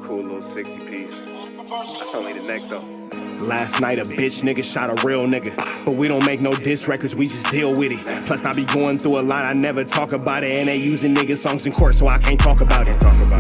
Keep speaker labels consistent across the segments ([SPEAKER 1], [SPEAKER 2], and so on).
[SPEAKER 1] cool little 60 piece. That's only the neck though.
[SPEAKER 2] Last night a bitch nigga shot a real nigga, but we don't make no diss records, we just deal with it. Plus I be going through a lot, I never talk about it, and they using nigga songs in court, so I can't talk about it.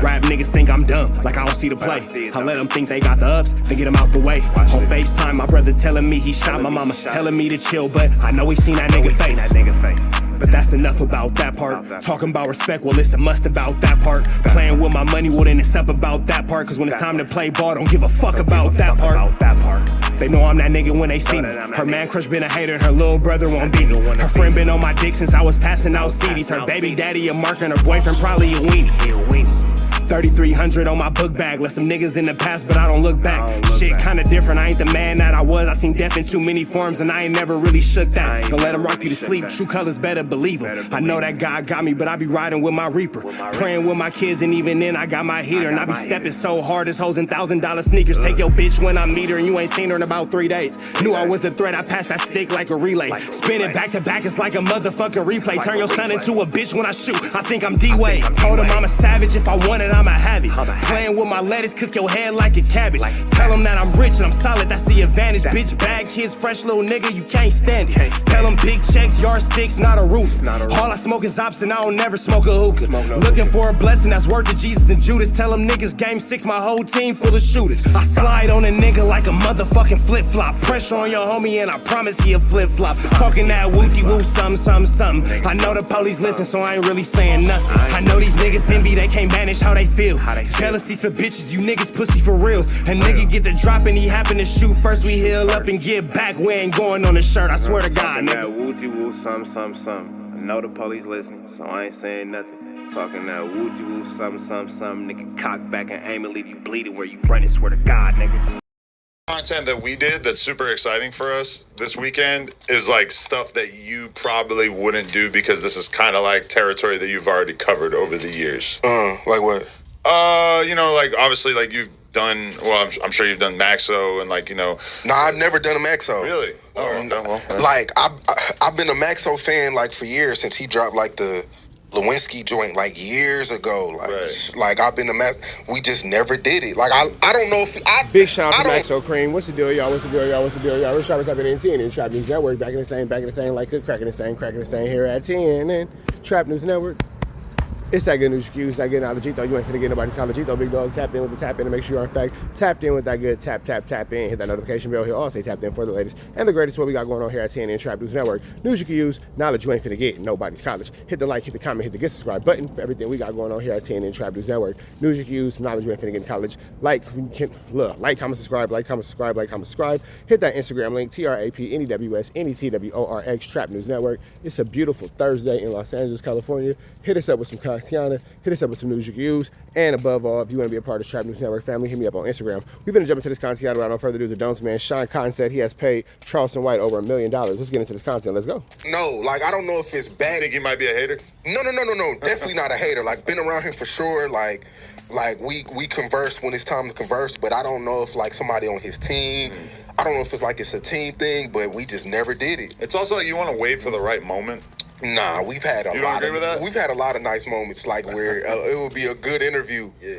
[SPEAKER 2] Rap niggas think I'm dumb, like I don't see the play. I let them think they got the ups, then get them out the way. On FaceTime, my brother telling me he shot my mama, telling me to chill, but I know he seen that nigga face. But that's enough about that part. Talking about respect, well it's a must about that part. Playing with my money, well then it's up about that part. Cause when it's time to play ball, don't give a fuck about that part. They know I'm that nigga when they see me. Her man crush been a hater and her little brother won't beat me. Her friend been on my dick since I was passing out CDs. Her baby daddy a mark and her boyfriend probably a weenie. 3,300 on my book bag. Left some niggas in the past, but I don't look back. Shit kinda different, I ain't the man that I was. I seen death in too many forms and I ain't never really shook that. Don't let him rock you to sleep, true colors better believe him. I know that God got me, but I be riding with my reaper. Praying with my kids and even then I got my heater. And I be stepping so hard, this hoes in $1,000 sneakers. Take your bitch when I meet her and you ain't seen her in about 3 days. Knew I was a threat, I passed that stick like a relay. Spin it back to back, it's like a motherfucking replay. Turn your son into a bitch when I shoot, I think I'm D-Wade. Told him I'm a savage, if I want it, I'ma have it. Playing with my lettuce, cook your head like a cabbage. Tell them that I'm rich and I'm solid, that's the advantage. Bitch, bad kids, fresh little nigga, you can't stand it. Tell them big checks, yardsticks, not a ruler. All I smoke is ops and I don't never smoke a hookah. Looking for a blessing that's worth of Jesus and Judas. Tell them niggas game 6, my whole team full of shooters. I slide on a nigga like a motherfucking flip-flop. Pressure on your homie and I promise he a flip-flop. Talking that wooty-woo, something. I know the police listen, so I ain't really saying nothing. I know these niggas envy, they can't manage how they feel. Jealousy's for bitches, you niggas pussy for real. A nigga get the drop and he happen to shoot. First we heal up and get back, we ain't going on the shirt, I swear to God, nigga.
[SPEAKER 1] That woo-woo, something. I know the police listening, so I ain't saying nothing. Talking that woo-woo, something. Nigga, cock back and aim and leave you bleeding where you running, swear to God, nigga.
[SPEAKER 3] Content that we did that's super exciting for us this weekend is like stuff that you probably wouldn't do because this is kind of like territory that you've already covered over the years.
[SPEAKER 4] Like what?
[SPEAKER 3] You know, like obviously like you've done, well, I'm sure you've done Maxo and like, you know.
[SPEAKER 4] Nah, I've never done a Maxo.
[SPEAKER 3] Really? Oh, okay, well, yeah.
[SPEAKER 4] Like I've been a Maxo fan like for years since he dropped like the Lewinsky joint like years ago. Like,
[SPEAKER 3] Right.
[SPEAKER 4] like I've been we just never did it. Like I don't know if I
[SPEAKER 5] Big shout out to
[SPEAKER 4] don't-
[SPEAKER 5] Maxo Cream. What's the deal, y'all? We're Sharp Top and TNN and Trap News Network. Back in the same, like good cracking the same here at TNN Trap News Network. It's that good news excuse, that good knowledgeito. You ain't finna get nobody's knowledgeito, big dog. Tap in with the tap in to make sure you're in fact tapped in with that good tap in. Hit that notification bell here. All say tapped in for the latest and the greatest what we got going on here at TNN Trap News Network. News you can use, knowledge you ain't finna get, nobody's college. Hit the like, hit the comment, hit the get subscribe button for everything we got going on here at TNN Trap News Network. News you can use, knowledge you ain't finna get in college. Like, comment, subscribe. Hit that Instagram link, TRAPNEWSNETWORX Trap News Network. It's a beautiful Thursday in Los Angeles, California. Hit us up with some Tatiana. Hit us up with some news you can use. And above all, if you want to be a part of the Trap News Network family, hit me up on Instagram. We're going to jump into this content without no further ado. The don'ts, man. Sean Cotton said he has paid Charleston White over $1 million. Let's get into this content. Let's go.
[SPEAKER 4] No, like I don't know if it's bad.
[SPEAKER 3] You think he might be a hater?
[SPEAKER 4] No. Definitely not a hater. Like been around him for sure. Like we converse when it's time to converse, but I don't know if like somebody on his team. I don't know if it's a team thing, but we just never did it.
[SPEAKER 3] It's also like you want to wait for the right moment.
[SPEAKER 4] Nah, we've had a
[SPEAKER 3] You
[SPEAKER 4] lot
[SPEAKER 3] don't agree with that?
[SPEAKER 4] We've had a lot of nice moments, like where it would be a good interview.
[SPEAKER 3] Yeah.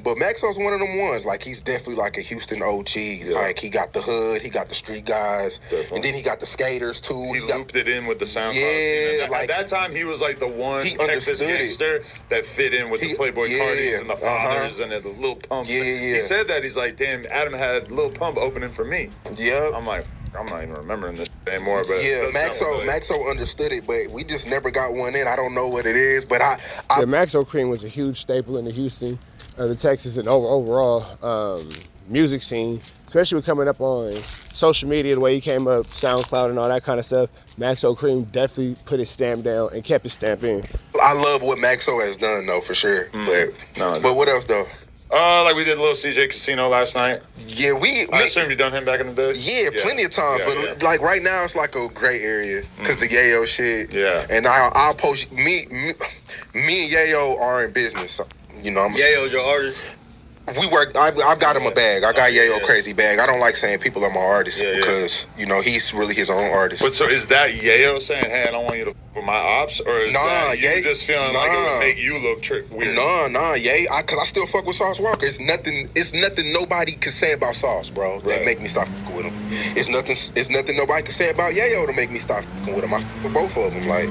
[SPEAKER 4] But Maxwell's one of them ones. Like he's definitely like a Houston OG.
[SPEAKER 3] Yeah.
[SPEAKER 4] Like he got the hood, he got the street guys,
[SPEAKER 3] Definitely.
[SPEAKER 4] and then he got the skaters too.
[SPEAKER 3] He looped it in with the SoundCloud
[SPEAKER 4] Yeah,
[SPEAKER 3] scene.
[SPEAKER 4] like-
[SPEAKER 3] At that time, he was like the one
[SPEAKER 4] He
[SPEAKER 3] Texas
[SPEAKER 4] understood it.
[SPEAKER 3] gangster that fit in with the Playboy
[SPEAKER 4] yeah,
[SPEAKER 3] Cardis and the Fathers
[SPEAKER 4] uh-huh.
[SPEAKER 3] and the Lil Pumps.
[SPEAKER 4] Yeah.
[SPEAKER 3] He said that. He's like, damn, Adam had Lil Pump opening for me.
[SPEAKER 4] Yep.
[SPEAKER 3] I'm like, I'm not even remembering this anymore. But
[SPEAKER 4] Yeah,
[SPEAKER 3] it does sound familiar.
[SPEAKER 4] Maxo understood it, but we just never got one in. I don't know what it is, but I
[SPEAKER 5] The Maxo Cream was a huge staple in the Houston, the Texas, and overall music scene, especially with coming up on social media, the way he came up, SoundCloud and all that kind of stuff. Maxo Cream definitely put his stamp down and kept his stamp in.
[SPEAKER 4] I love what Maxo has done though, for sure. But what else though?
[SPEAKER 3] Like we did a little CJ Casino last night.
[SPEAKER 4] Yeah,
[SPEAKER 3] I assume you done him back in the day?
[SPEAKER 4] Yeah, plenty of times, but like right now it's like a gray area because the Yayo shit.
[SPEAKER 3] Yeah.
[SPEAKER 4] And I'll post me and Yayo are in business. You know,
[SPEAKER 6] Yayo's your artist?
[SPEAKER 4] I've got him a bag. I got Yayo crazy bag. I don't like saying people are my artists because you know he's really his own artist.
[SPEAKER 3] But so is that Yayo saying, "Hey, I don't want you to f with my ops," or is that you just feeling like it would make you look weird?
[SPEAKER 4] Nah, cause I still fuck with Sauce Walker. It's nothing nobody can say about Sauce, bro, that make me stop fucking with him. It's nothing nobody can say about Yayo to make me stop fucking with him. I fuck with both of them, like,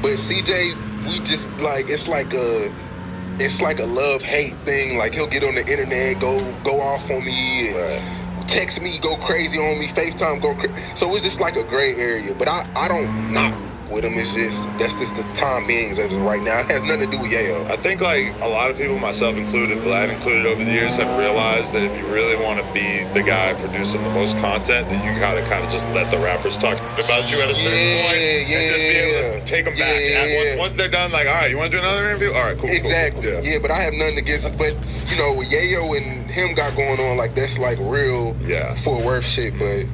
[SPEAKER 4] but CJ, we just like it's like a love-hate thing. Like he'll get on the internet, go off on me, and text me, go crazy on me, FaceTime, go crazy. So it's just like a gray area. But I don't not with him. That's just the time being as of right now. It has nothing to do with Yayo.
[SPEAKER 3] I think like a lot of people, myself included, Vlad included, over the years have realized that if you really want to be the guy producing the most content, then you gotta kind of just let the rappers talk about you at a certain point and just be able to take them back. And once they're done, like, all right, you want to do another interview? All right, cool. Exactly. Cool.
[SPEAKER 4] Yeah, but I have nothing against it. But you know, with Yayo and him got going on, like that's like real Fort Worth shit. But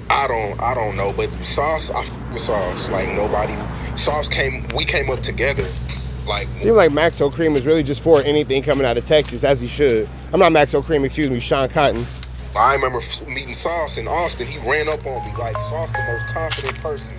[SPEAKER 4] I don't know, but Sauce, I f with Sauce. Like we came up together. Like
[SPEAKER 5] seems like Maxo Cream is really just for anything coming out of Texas, as he should. I'm not Maxo Cream, excuse me, Sean Cotton.
[SPEAKER 4] I remember meeting Sauce in Austin. He ran up on me like Sauce, the most confident person.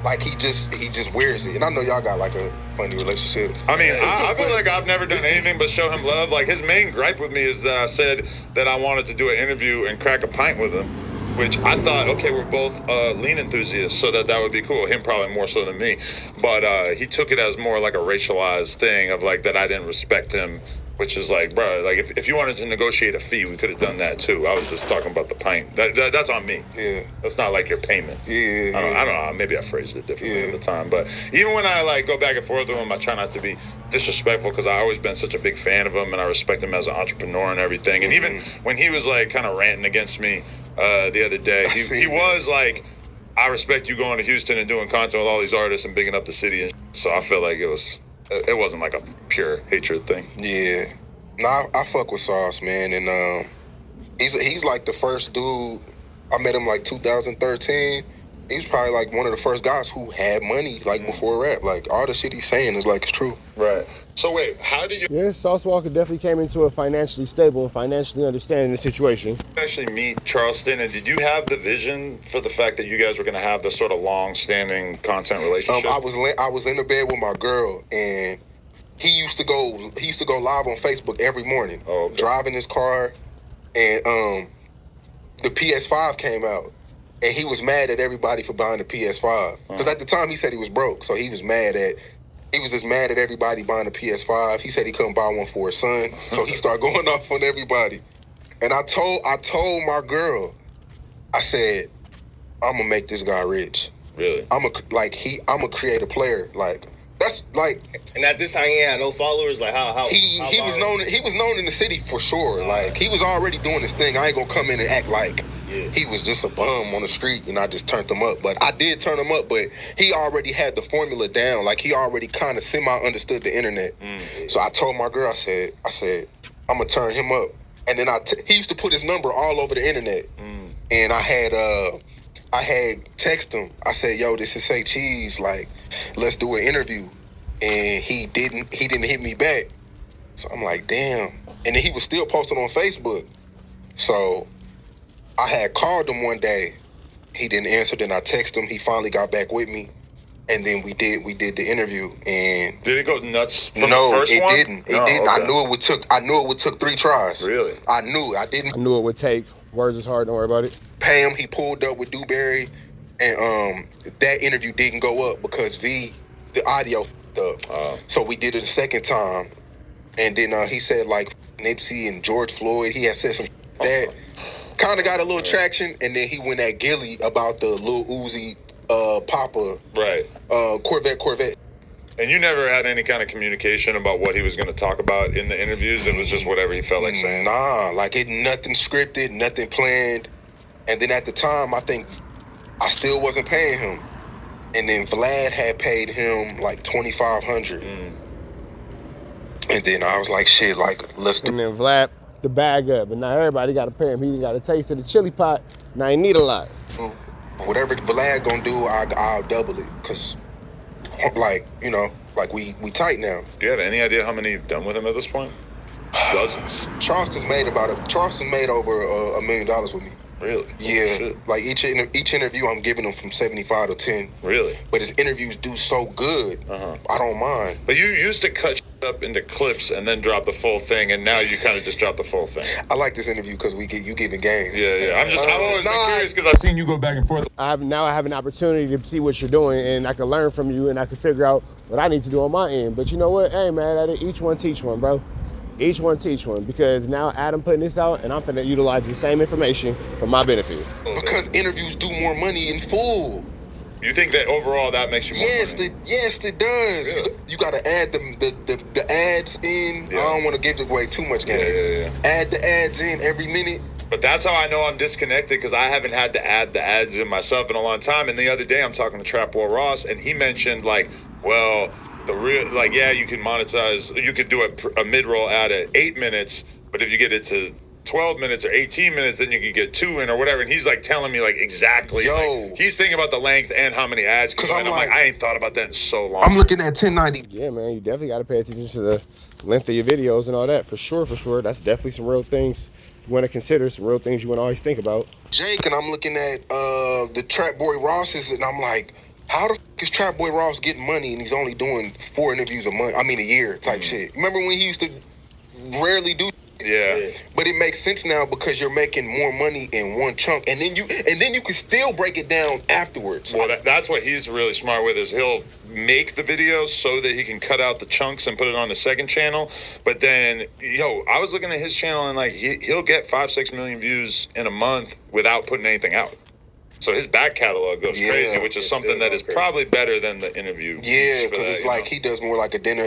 [SPEAKER 4] Like he just wears it. And I know y'all got like a funny relationship.
[SPEAKER 3] I mean, I feel like I've never done anything but show him love. Like his main gripe with me is that I said that I wanted to do an interview and crack a pint with him, which I thought, okay, we're both lean enthusiasts, so that would be cool. Him probably more so than me. But he took it as more like a racialized thing of like that I didn't respect him, which is like, bro, like if you wanted to negotiate a fee, we could have done that too. I was just talking about the pint. That's on me.
[SPEAKER 4] Yeah.
[SPEAKER 3] That's not like your payment.
[SPEAKER 4] Yeah.
[SPEAKER 3] I don't know. Maybe I phrased it differently at the time. But even when I like go back and forth with him, I try not to be disrespectful because I've always been such a big fan of him and I respect him as an entrepreneur and everything. And even when he was like kind of ranting against me the other day, he was like, I respect you going to Houston and doing content with all these artists and bigging up the city. And so I feel like it wasn't like a pure hatred thing.
[SPEAKER 4] Yeah. Nah, I fuck with Sauce, man. And he's like the first dude. I met him like 2013. He was probably like one of the first guys who had money like before rap. Like all the shit he's saying is like it's true.
[SPEAKER 3] Right. So wait, how did you
[SPEAKER 5] Sauce Walker definitely came into a financially stable and financially understanding the situation.
[SPEAKER 3] actually meet Charleston, and did you have the vision for the fact that you guys were going to have this sort of long-standing content relationship?
[SPEAKER 4] I was in the bed with my girl, and he used to go live on Facebook every morning, driving his car, and the PS5 came out, and he was mad at everybody for buying the PS5 because at the time he said he was broke, so he was just mad at everybody buying the PS5. He said he couldn't buy one for his son, so he started going off on everybody. And I told my girl, I said, I'm gonna make this guy rich.
[SPEAKER 3] Really?
[SPEAKER 4] I'm a creative player. Like that's like.
[SPEAKER 6] And at this time, he had no followers. Like how
[SPEAKER 4] he was known. He was known in the city for sure. Like he was already doing his thing. I ain't gonna come in and act like he was just a bum on the street and I just turned him up. But I did turn him up. But he already had the formula down. Like he already kind of semi understood the internet. So I told my girl, I said, I'm gonna turn him up. And then he used to put his number all over the internet. And I had text him. I said, yo, this is Say Cheese. Like, let's do an interview. And he didn't hit me back. So I'm like, damn. And then he was still posting on Facebook. So I had called him one day. He didn't answer. Then I texted him. He finally got back with me. And then we did the interview. And
[SPEAKER 3] did it go nuts from the first one?
[SPEAKER 4] No, it didn't. It didn't. Okay. I knew it would took 3 tries.
[SPEAKER 3] Really?
[SPEAKER 4] I knew it.
[SPEAKER 5] I knew it would take. Words is hard. Don't worry about it.
[SPEAKER 4] Pay him. He pulled up with Dewberry, and that interview didn't go up because the audio f***ed up. So we did it a second time, and then he said like Nipsey and George Floyd. He had said some that kind of got a little traction, and then he went at Gilly about the Lil Uzi Papa Corvette.
[SPEAKER 3] And you never had any kind of communication about what he was going to talk about in the interviews? It was just whatever he felt like saying?
[SPEAKER 4] Nah, like nothing scripted, nothing planned. And then at the time, I think I still wasn't paying him. And then Vlad had paid him like $2,500. And then I was like, shit, like, let's do.
[SPEAKER 5] And then Vlad, the bag up. And now everybody got to pay him. He got a taste of the chili pot. Now he need a lot.
[SPEAKER 4] Whatever Vlad gonna do, I'll double it. Because you know, like we tight now.
[SPEAKER 3] Do you have any idea how many you've done with him at this point? Dozens.
[SPEAKER 4] Charleston made over $1 million with me.
[SPEAKER 3] Really?
[SPEAKER 4] Yeah,
[SPEAKER 3] Shit.
[SPEAKER 4] like each interview, I'm giving him from 75 to 10.
[SPEAKER 3] Really?
[SPEAKER 4] But his interviews do so good, I don't mind.
[SPEAKER 3] But you used to cut up into clips and then drop the full thing, and now you kind of just drop the full thing.
[SPEAKER 4] I like this interview because you giving game.
[SPEAKER 3] Yeah. I've always been curious because I've seen you go back and forth.
[SPEAKER 5] I have an opportunity to see what you're doing, and I can learn from you, and I can figure out what I need to do on my end. But you know what? Hey, man, each one teach one, bro. Each one teach one, because now Adam putting this out, and I'm finna utilize the same information for my benefit.
[SPEAKER 4] Because interviews do more money in full.
[SPEAKER 3] You think that overall that makes you more money?
[SPEAKER 4] Yes, it does.
[SPEAKER 3] Yeah.
[SPEAKER 4] You got to add the ads in.
[SPEAKER 3] Yeah.
[SPEAKER 4] I don't want to give away too much game.
[SPEAKER 3] Yeah.
[SPEAKER 4] Add the ads in every minute.
[SPEAKER 3] But that's how I know I'm disconnected, because I haven't had to add the ads in myself in a long time. And the other day I'm talking to Trap Boy Ross, and he mentioned like, well, you can monetize, you could do a mid-roll ad at 8 minutes, but if you get it to 12 minutes or 18 minutes, then you can get 2 in or whatever. And he's like telling me like exactly, like, he's thinking about the length and how many ads. Because I'm like, I ain't thought about that in so long.
[SPEAKER 4] I'm looking at 1090.
[SPEAKER 5] Yeah, man, you definitely got to pay attention to the length of your videos and all that, for sure. That's definitely some real things you want to consider, some real things you want to always think about.
[SPEAKER 4] Jake, and I'm looking at the Trap Boy Ross's, and I'm like, how the f is Trap Boy Ross getting money and he's only doing 4 interviews a year type shit? Remember when he used to rarely do?
[SPEAKER 3] Yeah.
[SPEAKER 4] But it makes sense now because you're making more money in one chunk, and then you can still break it down afterwards.
[SPEAKER 3] Well, that's what he's really smart with, is he'll make the video so that he can cut out the chunks and put it on the second channel. But then, I was looking at his channel, and like he'll get 5-6 million views in a month without putting anything out. So his back catalog goes crazy, which is something that is probably better than the interview.
[SPEAKER 4] Yeah, because it's like he does more like a dinner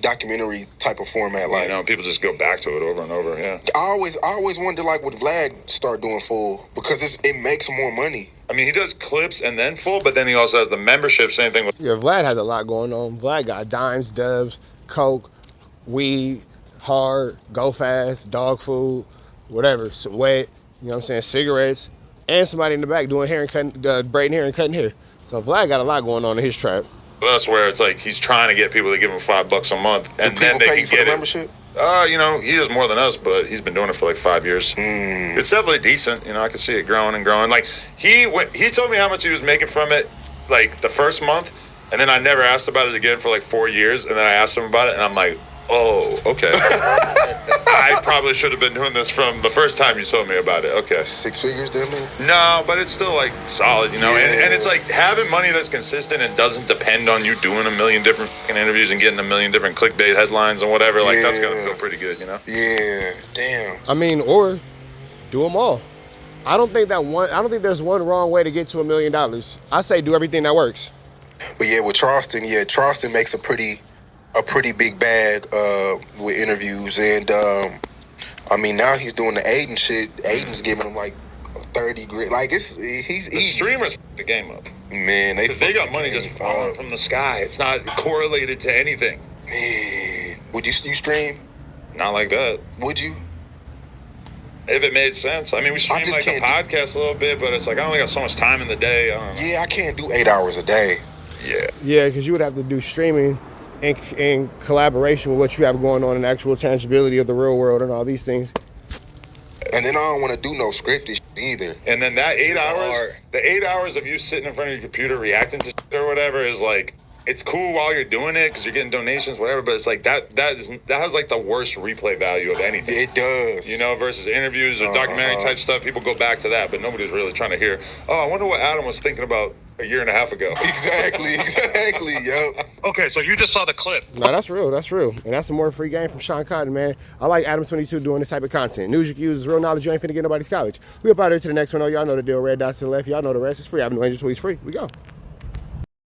[SPEAKER 4] documentary type of format. Like,
[SPEAKER 3] people just go back to it over and over. Yeah.
[SPEAKER 4] I always wonder like would Vlad start doing full, because it makes more money.
[SPEAKER 3] I mean, he does clips and then full, but then he also has the membership. Same thing with.
[SPEAKER 5] Yeah, Vlad has a lot going on. Vlad got dimes, dubs, coke, weed, hard, go fast, dog food, whatever, some wet. You know what I'm saying? Cigarettes. And somebody in the back doing hair and cutting, braiding hair and cutting hair. So Vlad got a lot going on in his trap.
[SPEAKER 3] That's where it's like he's trying to get people to give him $5 a month, and then they can get it.
[SPEAKER 4] Membership?
[SPEAKER 3] He does more than us, but he's been doing it for like 5 years. It's definitely decent. I can see it growing and growing. Like he told me how much he was making from it, like the first month, and then I never asked about it again for like 4 years, and then I asked him about it, and I'm like, oh, okay. I probably should have been doing this from the first time you told me about it. Okay.
[SPEAKER 4] 6 figures, didn't we?
[SPEAKER 3] No, but it's still like solid,
[SPEAKER 4] Yeah.
[SPEAKER 3] and it's like having money that's consistent and doesn't depend on you doing a million different fucking interviews and getting a million different clickbait headlines and whatever. Like that's gonna feel pretty good,
[SPEAKER 4] Yeah, damn.
[SPEAKER 5] I mean, or do them all. I don't think there's one wrong way to get to $1 million. I say do everything that works.
[SPEAKER 4] But yeah, with Charleston makes a pretty big bag with interviews, and I mean now he's doing the Aiden shit. Aiden's giving him like 30 grand. Like the
[SPEAKER 3] streamers f*** the game up.
[SPEAKER 4] Man,
[SPEAKER 3] they got money just falling from the sky. It's not correlated to anything.
[SPEAKER 4] Man, would you stream?
[SPEAKER 3] Not like that.
[SPEAKER 4] Would you?
[SPEAKER 3] If it made sense. I mean, we stream like the podcast a little bit, but it's like I only got so much time in the day. I don't know.
[SPEAKER 4] Yeah, I can't do 8 hours a day.
[SPEAKER 5] Yeah, because you would have to do streaming in collaboration with what you have going on in actual tangibility of the real world and all these things.
[SPEAKER 4] And then I don't want to do no scripted shit either.
[SPEAKER 3] And then that 8 hours, the 8 hours of you sitting in front of your computer reacting to shit or whatever is like, it's cool while you're doing it because you're getting donations, whatever. But it's like that has like the worst replay value of anything.
[SPEAKER 4] It does.
[SPEAKER 3] Versus interviews or documentary type stuff. People go back to that, but nobody's really trying to hear. Oh, I wonder what Adam was thinking about a year and a half ago.
[SPEAKER 4] Exactly, yep.
[SPEAKER 3] Okay, so you just saw the clip.
[SPEAKER 5] No, that's real. And that's some more free game from Sean Cotton, man. I like Adam22 doing this type of content. News you can use is real knowledge. You ain't finna get nobody's college. We up out here to the next one. Oh, y'all know the deal. Red dots to the left. Y'all know the rest. It's free. Avenue Angel Tweets free. We go.